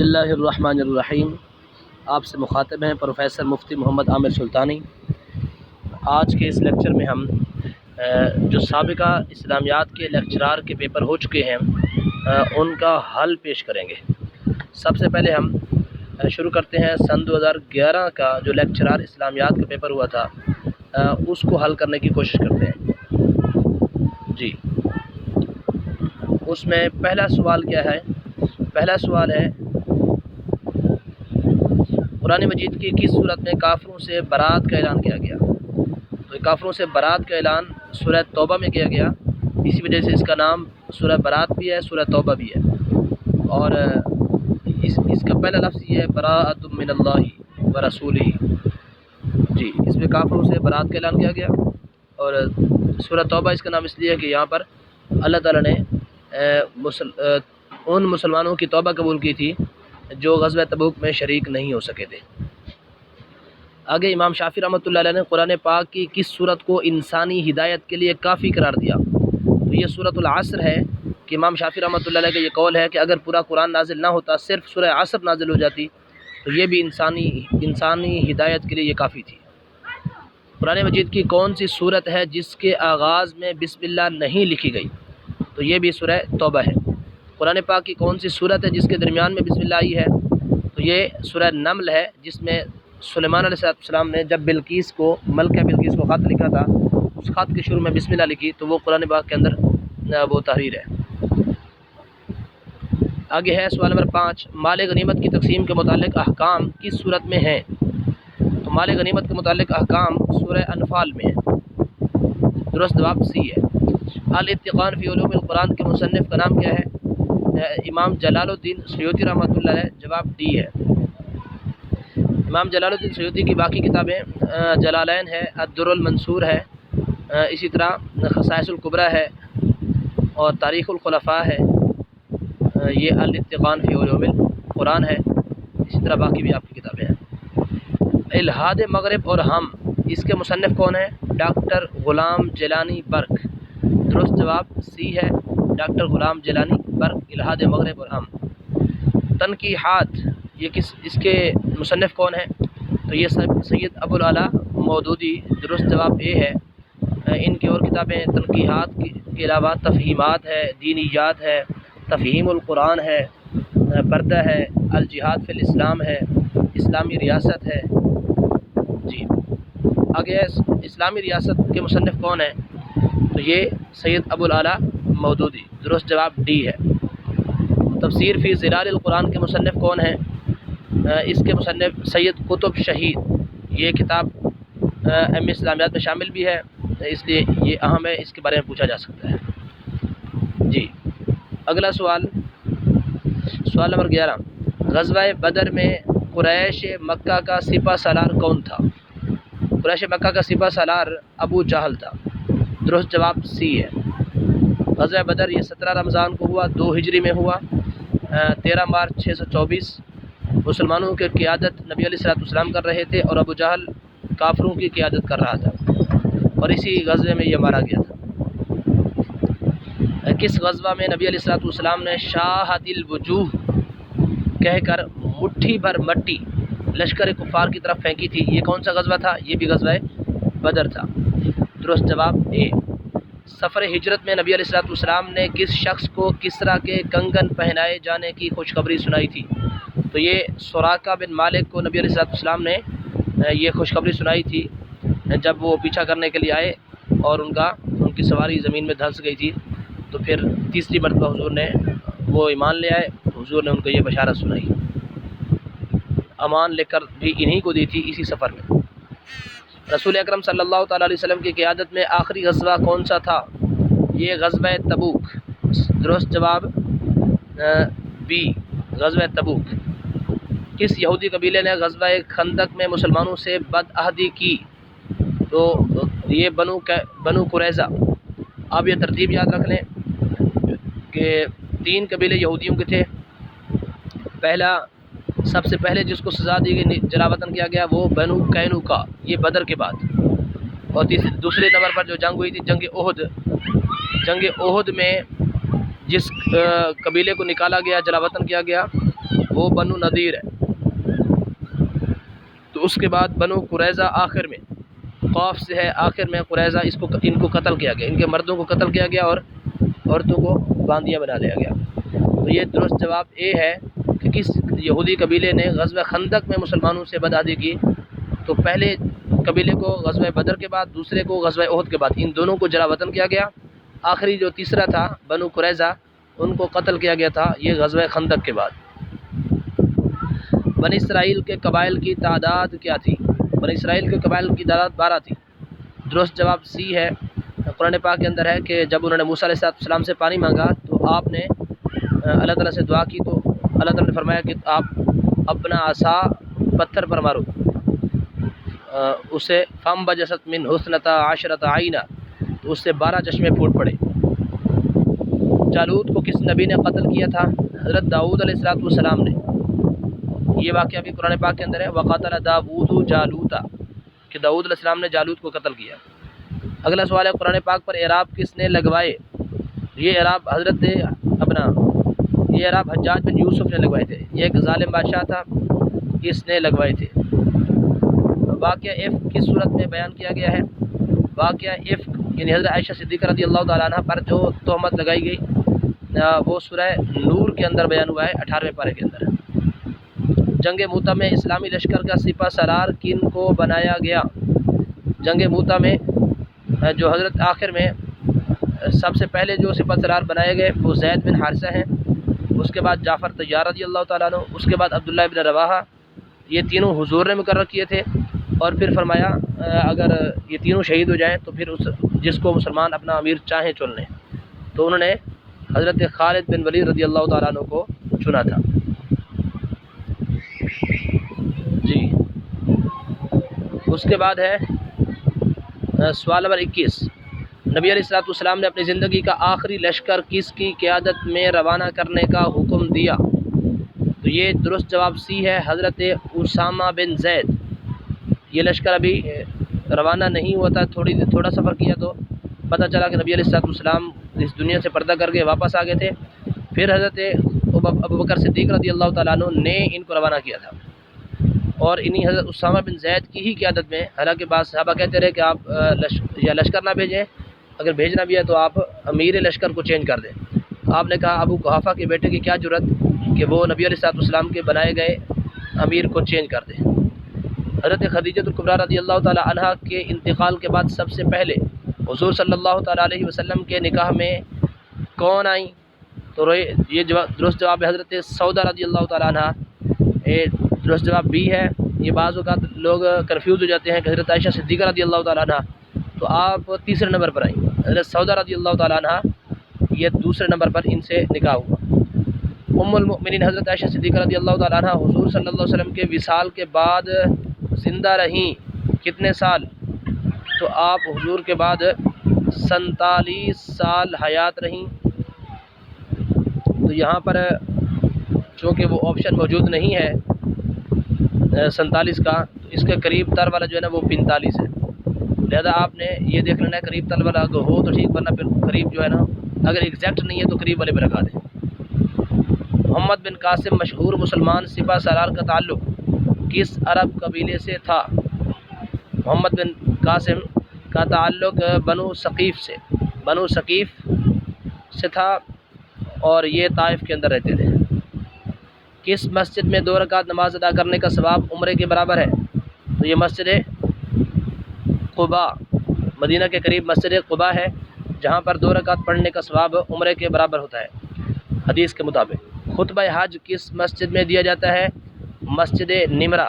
بسم اللہ الرحمن الرحیم۔ آپ سے مخاطب ہیں پروفیسر مفتی محمد عامر سلطانی۔ آج کے اس لیکچر میں ہم جو سابقہ اسلامیات کے لیکچرار کے پیپر ہو چکے ہیں ان کا حل پیش کریں گے۔ سب سے پہلے ہم شروع کرتے ہیں سن 2011 کا جو لیکچرار اسلامیات کا پیپر ہوا تھا اس کو حل کرنے کی کوشش کرتے ہیں جی۔ اس میں پہلا سوال کیا ہے؟ پہلا سوال ہے قرآن مجید کی کس صورت میں کافروں سے برات کا اعلان کیا گیا؟ تو کافروں سے برات کا اعلان سورہ توبہ میں کیا گیا، اسی وجہ سے اس کا نام سورہ برات بھی ہے، سورہ توبہ بھی ہے۔ اور اس کا پہلا لفظ یہ ہے براءۃ من اللہ و رسولہ جی، اس میں کافروں سے برات کا اعلان کیا گیا۔ اور سورہ توبہ اس کا نام اس لیے ہے کہ یہاں پر اللہ تعالیٰ نے ان مسلمانوں کی توبہ قبول کی تھی جو غزوہ تبوک میں شریک نہیں ہو سکے تھے۔ آگے امام شافعی رحمۃ اللہ علیہ نے قرآن پاک کی کس صورت کو انسانی ہدایت کے لیے کافی قرار دیا؟ تو یہ سورۃ العصر ہے کہ امام شافعی رحمۃ اللہ علیہ کا یہ قول ہے کہ اگر پورا قرآن نازل نہ ہوتا، صرف سورہ عصر نازل ہو جاتی تو یہ بھی انسانی ہدایت کے لیے یہ کافی تھی۔ قرآن مجید کی کون سی صورت ہے جس کے آغاز میں بسم اللہ نہیں لکھی گئی؟ تو یہ بھی سورہ توبہ ہے۔ قرآن پاک کی کون سی صورت ہے جس کے درمیان میں بسم اللہ آئی ہے؟ تو یہ سورہ نمل ہے، جس میں سلیمان علیہ السلام نے جب ملکہ بلقیس کو خط لکھا تھا، اس خط کے شروع میں بسم اللہ لکھی، تو وہ قرآن پاک کے اندر وہ تحریر ہے۔ آگے ہے سوال نمبر 5، مال غنیمت کی تقسیم کے متعلق احکام کس صورت میں ہیں؟ تو مال غنیمت کے متعلق احکام سورہ انفال میں ہے۔ درست جواب سی ہے۔ الاتقان فی علوم القرآن کے مصنف کا نام کیا ہے؟ امام جلال الدین سیوطی رحمۃ اللہ علیہ، جواب ڈی ہے۔ امام جلال الدین سیوطی کی باقی کتابیں جلالین ہے، الدر المنصور ہے، اسی طرح خصائص الکبریٰ ہے اور تاریخ الخلفاء ہے، یہ الاتقان فی علوم القرآن ہے، اسی طرح باقی بھی آپ کی کتابیں ہیں۔ الہاد مغرب اور ہم، اس کے مصنف کون ہیں؟ ڈاکٹر غلام جیلانی برق۔ درست جواب سی ہے، ڈاکٹر غلام جیلانی برق، الہاد مغرب اور ہم۔ تنقیحات، یہ اس کے مصنف کون ہیں؟ تو یہ سید ابو العلا مودودی۔ درست جواب اے ہے۔ ان کی اور کتابیں تنقیحات کے علاوہ تفہیمات ہے، دینیات ہے، تفہیم القرآن ہے، پردہ ہے، الجہاد فی الاسلام ہے، اسلامی ریاست ہے جی۔ آگے ہے اسلامی ریاست کے مصنف کون ہیں؟ تو یہ سید ابو العلا مودودی۔ درست جواب ڈی ہے۔ تفسیر فی ظلال القرآن کے مصنف کون ہیں؟ اس کے مصنف سید قطب شہید۔ یہ کتاب ایم اسلامیات میں شامل بھی ہے، اس لیے یہ اہم ہے، اس کے بارے میں پوچھا جا سکتا ہے جی۔ اگلا سوال نمبر 11، غزوہ بدر میں قریش مکہ کا سپہ سالار کون تھا؟ قریش مکہ کا سپہ سالار ابو جہل تھا۔ درست جواب سی ہے۔ غزوہ بدر یہ 17 رمضان کو ہوا، 2 ہجری میں ہوا، 13 مارچ 624۔ مسلمانوں کی قیادت نبی علیہ السلام کر رہے تھے اور ابو جہل کافروں کی قیادت کر رہا تھا، اور اسی غزوے میں یہ مارا گیا تھا۔ کس غزوہ میں نبی علیہ السلام نے شاہد الوجوہ کہہ کر مٹھی بھر مٹی لشکر کفار کی طرف پھینکی تھی؟ یہ کون سا غزوہ تھا؟ یہ بھی غزوہ بدر تھا۔ درست جواب اے۔ سفر ہجرت میں نبی علیہ السلام نے کس شخص کو کسریٰ کے کنگن پہنائے جانے کی خوشخبری سنائی تھی؟ تو یہ سراقہ بن مالک کو نبی علیہ السلام نے یہ خوشخبری سنائی تھی جب وہ پیچھا کرنے کے لیے آئے اور ان کی سواری زمین میں دھنس گئی تھی، تو پھر تیسری مرتبہ حضور نے وہ ایمان لے آئے، حضور نے ان کو یہ بشارت سنائی، امان لے کر بھی انہی کو دی تھی اسی سفر میں۔ رسول اکرم صلی اللہ تعالیٰ علیہ وسلم کی قیادت میں آخری غزوہ کون سا تھا؟ یہ غزوہ تبوک۔ درست جواب بی، غزوہ تبوک۔ کس یہودی قبیلے نے غزوہ خندق میں مسلمانوں سے بدعہدی کی؟ تو یہ بنو قریظہ۔ آپ یہ ترتیب یاد رکھ لیں کہ 3 قبیلے یہودیوں کے تھے۔ سب سے پہلے جس کو سزا دی گئی، جلاوطن کیا گیا، وہ بنو قینوقا، یہ بدر کے بعد۔ اور دوسرے نمبر پر جو جنگ ہوئی تھی جنگ احد میں جس قبیلے کو نکالا گیا، جلاوطن کیا گیا، وہ بنو نذیر ہے۔ تو اس کے بعد بنو قریظہ آخر میں، قاف سے ہے آخر میں قریظہ، ان کو قتل کیا گیا، ان کے مردوں کو قتل کیا گیا اور عورتوں کو باندیاں بنا لیا گیا۔ تو یہ درست جواب اے ہے کہ کس یہودی قبیلے نے غزوہ خندق میں مسلمانوں سے بدعہدی کی؟ تو پہلے قبیلے کو غزوہ بدر کے بعد، دوسرے کو غزوہ احد کے بعد، ان دونوں کو جلا وطن کیا گیا۔ آخری جو تیسرا تھا بنو قریظہ، ان کو قتل کیا گیا تھا یہ غزوہ خندق کے بعد۔ بنی اسرائیل کے قبائل کی تعداد کیا تھی؟ بنی اسرائیل کے قبائل کی تعداد 12 تھی۔ درست جواب سی ہے، قرآن پاک کے اندر ہے کہ جب انہوں نے موسیٰ علیہ السلام سے پانی مانگا تو آپ نے اللہ تعالیٰ سے دعا کی، تو اللہ تعالیٰ نے فرمایا کہ آپ اپنا عصا پتھر پر مارو، اسے فم بجست من حسنتا عشرۃ عینا، تو اس سے 12 چشمے پھوٹ پڑے۔ جالوت کو کس نبی نے قتل کیا تھا؟ حضرت داؤد علیہ السلام نے۔ یہ واقعہ بھی قرآن پاک کے اندر ہے، وقاتل داؤد جالوتا، کہ داؤد علیہ السلام نے جالوت کو قتل کیا۔ اگلا سوال ہے، قرآن پاک پر اعراب کس نے لگوائے؟ یہ اعراب یہ اعراب حجاج بن یوسف نے لگوائے تھے، یہ ایک ظالم بادشاہ تھا، اس نے لگوائے تھے۔ واقعہ افک کس صورت میں بیان کیا گیا ہے؟ واقعہ افک یعنی حضرت عائشہ صدیقہ رضی اللہ تعالیٰ عنہ پر جو تہمت لگائی گئی وہ سورہ نور کے اندر بیان ہوا ہے، 18ویں پارے کے اندر۔ جنگ موتا میں اسلامی لشکر کا سپہ سالار کن کو بنایا گیا؟ جنگ موتا میں جو حضرت آخر میں سب سے پہلے جو سپہ سالار بنائے گئے وہ زید بن حارثہ ہیں، اس کے بعد جعفر طیار رضی اللہ تعالیٰ عنہ، اس کے بعد عبداللہ بن رواحہ، یہ تینوں حضور نے مقرر کیے تھے، اور پھر فرمایا اگر یہ تینوں شہید ہو جائیں تو پھر جس کو مسلمان اپنا امیر چاہیں چن لیں، تو انہوں نے حضرت خالد بن ولید رضی اللہ تعالیٰ عنہ کو چنا تھا۔ جی اس کے بعد ہے سوال نمبر 21، نبی علیہ السلام نے اپنی زندگی کا آخری لشکر کس کی قیادت میں روانہ کرنے کا حکم دیا؟ تو یہ درست جواب سی ہے، حضرت اسامہ بن زید۔ یہ لشکر ابھی روانہ نہیں ہوا تھا، تھوڑا سفر کیا تو پتہ چلا کہ نبی علیہ السلام اس دنیا سے پردہ کر کے واپس آ گئے تھے، پھر حضرت ابوبکر صدیق رضی اللہ تعالیٰ عنہ نے ان کو روانہ کیا تھا، اور انہی حضرت اسامہ بن زید کی ہی قیادت میں، حالانکہ بعض صحابہ کہتے رہے کہ آپ یا لشکر نہ بھیجیں، اگر بھیجنا بھی ہے تو آپ امیر لشکر کو چینج کر دیں۔ آپ نے کہا ابو قحافہ کے بیٹے کی کیا جرت کہ وہ نبی علیہ السلام کے بنائے گئے امیر کو چینج کر دیں۔ حضرت خدیجہ الکبریٰ رضی اللہ تعالی عنہ کے انتقال کے بعد سب سے پہلے حضور صلی اللہ تعالی علیہ وسلم کے نکاح میں کون آئیں؟ تو یہ درست جواب ہے حضرت سودا رضی اللہ تعالی عنہ۔ درست جواب بھی ہے، یہ بعض اوقات لوگ کنفیوز ہو جاتے ہیں کہ حضرت عائشہ صدیقہ رضی اللہ تعالی عنہ، تو آپ تیسرے نمبر پر آئیں۔ حضرت سودا رضی اللہ تعالی عنہ یہ دوسرے نمبر پر ان سے نکاح ہوا۔ ام المؤمنین حضرت عائشہ صدیقہ رضی اللہ تعالی عنہ حضور صلی اللہ علیہ وسلم کے وصال کے بعد زندہ رہیں کتنے سال؟ تو آپ حضور کے بعد 47 سال حیات رہیں۔ تو یہاں پر چونکہ وہ آپشن موجود نہیں ہے 47 کا، تو اس کے قریب تر والا جو ہے نا وہ 45 ہے، لہذا آپ نے یہ دیکھ لینا ہے قریب تر والا اگر ہو تو ٹھیک، ورنہ پھر قریب جو ہے نا اگر ایگزیکٹ نہیں ہے تو قریب والے پہ لگا دیں۔ محمد بن قاسم مشہور مسلمان سپہ سالار کا تعلق کس عرب قبیلے سے تھا؟ محمد بن قاسم کا تعلق بنو ثقیف سے تھا، اور یہ طائف کے اندر رہتے تھے۔ کس مسجد میں 2 رکعت نماز ادا کرنے کا ثواب عمرے کے برابر ہے؟ تو یہ مسجد قباء، مدینہ کے قریب مسجد قباء ہے، جہاں پر 2 رکعت پڑھنے کا ثواب عمرے کے برابر ہوتا ہے حدیث کے مطابق۔ خطبہ حج کس مسجد میں دیا جاتا ہے؟ مسجد نمرہ،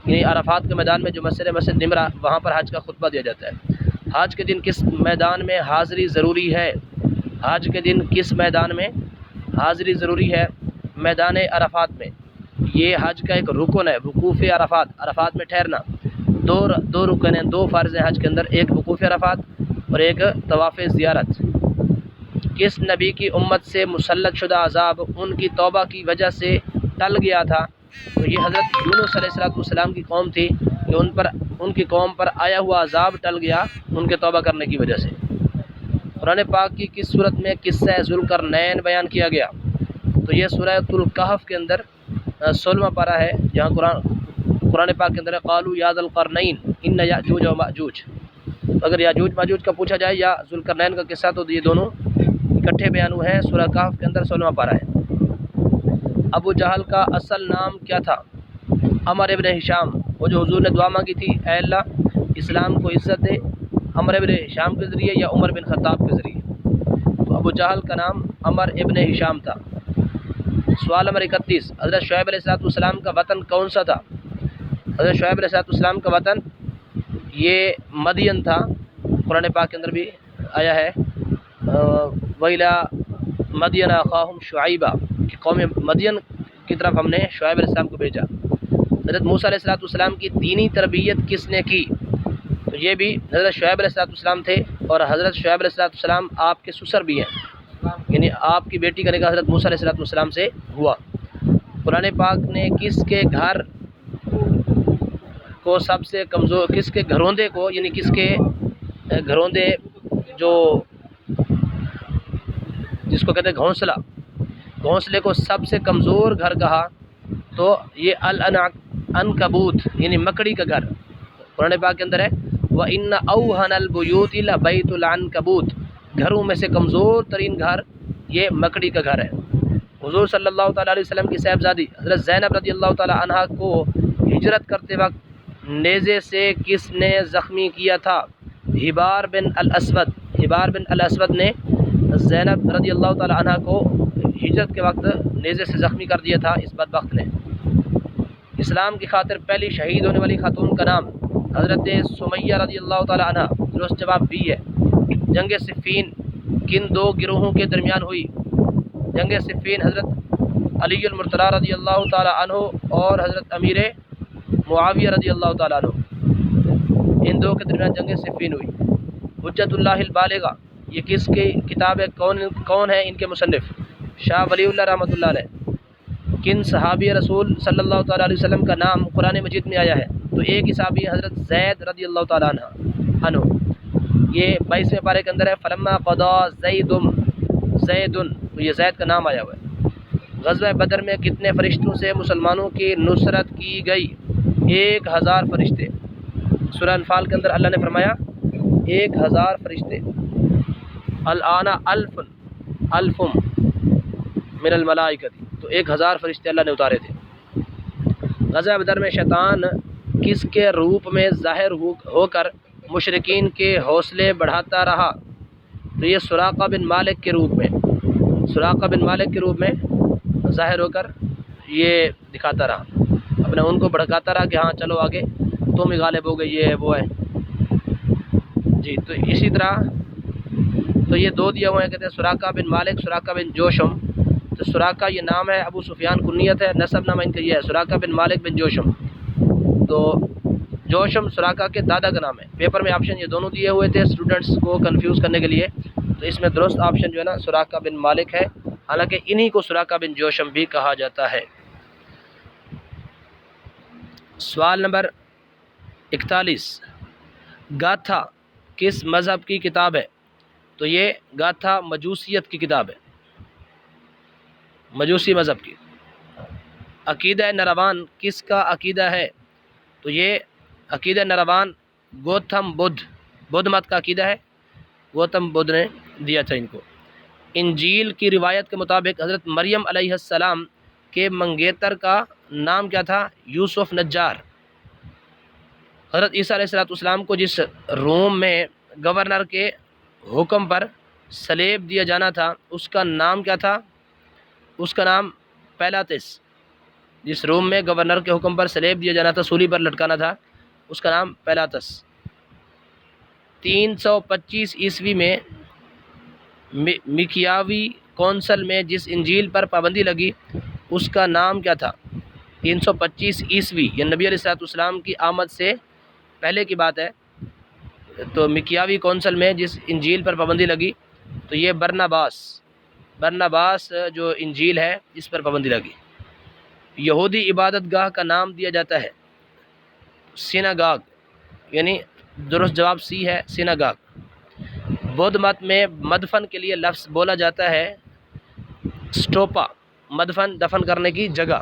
یعنی عرفات کے میدان میں جو مسجد نمرہ، وہاں پر حج کا خطبہ دیا جاتا ہے۔ حج کے دن کس میدان میں حاضری ضروری ہے؟ حج کے دن کس میدان میں حاضری ضروری ہے؟ میدان عرفات میں۔ یہ حج کا ایک رکن ہے، وقوف عرفات، عرفات میں ٹھہرنا۔ دو رکن ہیں، 2 فرض ہیں حج کے اندر، ایک وقوف عرفات اور ایک طواف زیارت۔ کس نبی کی امت سے مسلط شدہ عذاب ان کی توبہ کی وجہ سے ٹل گیا تھا؟ تو یہ حضرت یونس علیہ السلام کی قوم تھی کہ ان کی قوم پر آیا ہوا عذاب ٹل گیا ان کے توبہ کرنے کی وجہ سے۔ قرآن پاک کی کس صورت میں قصہ ذوالقرنین بیان کیا گیا؟ تو یہ سورہ الکہف کے اندر 16واں پارہ ہے جہاں قرآن پاک کے اندر قالوا یا ذا القرنین ان یاجوج و ماجوج. اگر یاجوج ماجوج کا پوچھا جائے یا ذوالقرنین کا قصہ تو یہ دونوں اکٹھے بیان ہوئے ہیں. سورہ کہف کے اندر 16واں پارہ ہے. ابو جہل کا اصل نام کیا تھا؟ عمر ابن ہشام. وہ جو حضور نے دعا مانگی تھی اے اللہ اسلام کو عزت دے، عمر ابن ہشام کے ذریعے یا عمر بن خطاب کے ذریعے؟ تو ابو جہل کا نام عمر ابن ہشام تھا. سوال نمبر 31، حضرت شعیب علیہ السلام کا وطن کون سا تھا؟ حضرت شعیب علیہ السلام کا وطن یہ مدین تھا. قرآن پاک کے اندر بھی آیا ہے وَإِلَىٰ مَدْيَنَ أَخَاهُمْ شُعَيْبًا کہ قوم مدین کی طرف ہم نے شعیب علیہ السلام کو بھیجا. حضرت موسیٰ علیہ السلام کی دینی تربیت کس نے کی؟ تو یہ بھی حضرت شعیب علیہ السلام تھے، اور حضرت شعیب علیہ السلام آپ کے سسر بھی ہیں، یعنی آپ کی بیٹی کا نکاح حضرت موسیٰ علیہ السلام سے ہوا. قرآن پاک نے کس کے گھر کو سب سے کمزور، کس کے گھروندے کو، یعنی کس کے گھروندے جو جس کو کہتے ہیں گھونسلے کو سب سے کمزور گھر کہا؟ تو یہ العنکبوت یعنی مکڑی کا گھر. قرآن پاک کے اندر ہے وَإِنَّ أَوْهَنَ الْبُيُوتِ لَبَيْتُ الْعَنكَبُوتِ، گھروں میں سے کمزور ترین گھر یہ مکڑی کا گھر ہے. حضور صلی اللہ تعالیٰ علیہ وسلم کی صاحبزادی حضرت زینب رضی اللہ تعالیٰ عنہا کو ہجرت کرتے وقت نیزے سے کس نے زخمی کیا تھا؟ حبار بن الاسود. حبار بن الاسود نے زینب رضی اللہ تعالیٰ عنہ کو ہجرت کے وقت نیزے سے زخمی کر دیا تھا اس بدبخت نے. اسلام کی خاطر پہلی شہید ہونے والی خاتون کا نام؟ حضرت سمیہ رضی اللہ تعالیٰ عنہ. درست جواب بی ہے. جنگ صفین کن دو گروہوں کے درمیان ہوئی؟ جنگ صفین حضرت علی المرتضیٰ رضی اللہ تعالیٰ عنہ اور حضرت امیر معاویہ رضی اللہ تعالیٰ عنہ، ان دو کے درمیان جنگ صفین ہوئی. حجت اللہ البالغہ یہ کس کی کتاب ہے؟ کون ہے ان کے مصنف؟ شاہ ولی اللہ رحمۃ اللہ علیہ. کن صحابی رسول صلی اللہ تعالیٰ علیہ وسلم کا نام قرآن مجید میں آیا ہے؟ تو ایک ہی صحابی حضرت زید رضی اللہ تعالیٰ عنہ. یہ 22ویں پارے کے اندر ہے فلما قضا زید، تو یہ زید کا نام آیا ہوا ہے. غزوہ بدر میں کتنے فرشتوں سے مسلمانوں کی نصرت کی گئی؟ 1000 فرشتے. سورہ انفال کے اندر اللہ نے فرمایا 1000 فرشتے. الآن الف من الملائکۃ، تو 1000 فرشتے اللہ نے اتارے تھے. غزوہ بدر میں شیطان کس کے روپ میں ظاہر ہو کر مشرکین کے حوصلے بڑھاتا رہا؟ تو یہ سراقہ بن مالک کے روپ میں، سراقہ بن مالک کے روپ میں ظاہر ہو کر یہ دکھاتا رہا، اپنے ان کو بھڑکاتا رہا کہ ہاں چلو آگے تم ہی غالب ہو گئے، یہ ہے وہ ہے. جی تو اسی طرح تو یہ دو دیا ہوئے ہیں، کہتے ہیں سراقہ بن مالک، سراقہ بن جوشم. تو سراقہ یہ نام ہے، ابو سفیان کنیت ہے، نسب نام ان کا یہ ہے سراقہ بن مالک بن جوشم. تو جوشم سراقہ کے دادا کا نام ہے. پیپر میں آپشن یہ دونوں دیے ہوئے تھے اسٹوڈنٹس کو کنفیوز کرنے کے لیے، تو اس میں درست آپشن جو ہے نا سراقہ بن مالک ہے، حالانکہ انہی کو سراقہ بن جوشم بھی کہا جاتا ہے. سوال نمبر 41، گاتھا کس مذہب کی کتاب ہے؟ تو یہ گاتھا مجوسیت کی کتاب ہے، مجوسی مذہب کی. عقیدہ نروان کس کا عقیدہ ہے؟ تو یہ عقیدہ نروان گوتم بدھ مت کا عقیدہ ہے، گوتم بدھ نے دیا تھا ان کو. انجیل کی روایت کے مطابق حضرت مریم علیہ السلام کے منگیتر کا نام کیا تھا؟ یوسف نجار. حضرت عیسیٰ علیہ السلام کو جس روم میں گورنر کے حکم پر سلیب دیا جانا تھا اس کا نام کیا تھا؟ اس کا نام پیلاطس. جس روم میں گورنر کے حکم پر سلیب دیا جانا تھا، سولی پر لٹکانا تھا، اس کا نام پیلاطس. 325 عیسوی میں مکیاوی کونسل میں جس انجیل پر پابندی لگی اس کا نام کیا تھا؟ 325 عیسوی یا نبی علیہ السلام کی آمد سے پہلے کی بات ہے. تو مکیاوی کونسل میں جس انجیل پر پابندی لگی تو یہ برناباس جو انجیل ہے اس پر پابندی لگی. یہودی عبادت گاہ کا نام دیا جاتا ہے سیناگاگ، یعنی درست جواب سی ہے سیناگاگ. بدھ مت میں مدفن کے لیے لفظ بولا جاتا ہے سٹوپا، مدفن دفن کرنے کی جگہ.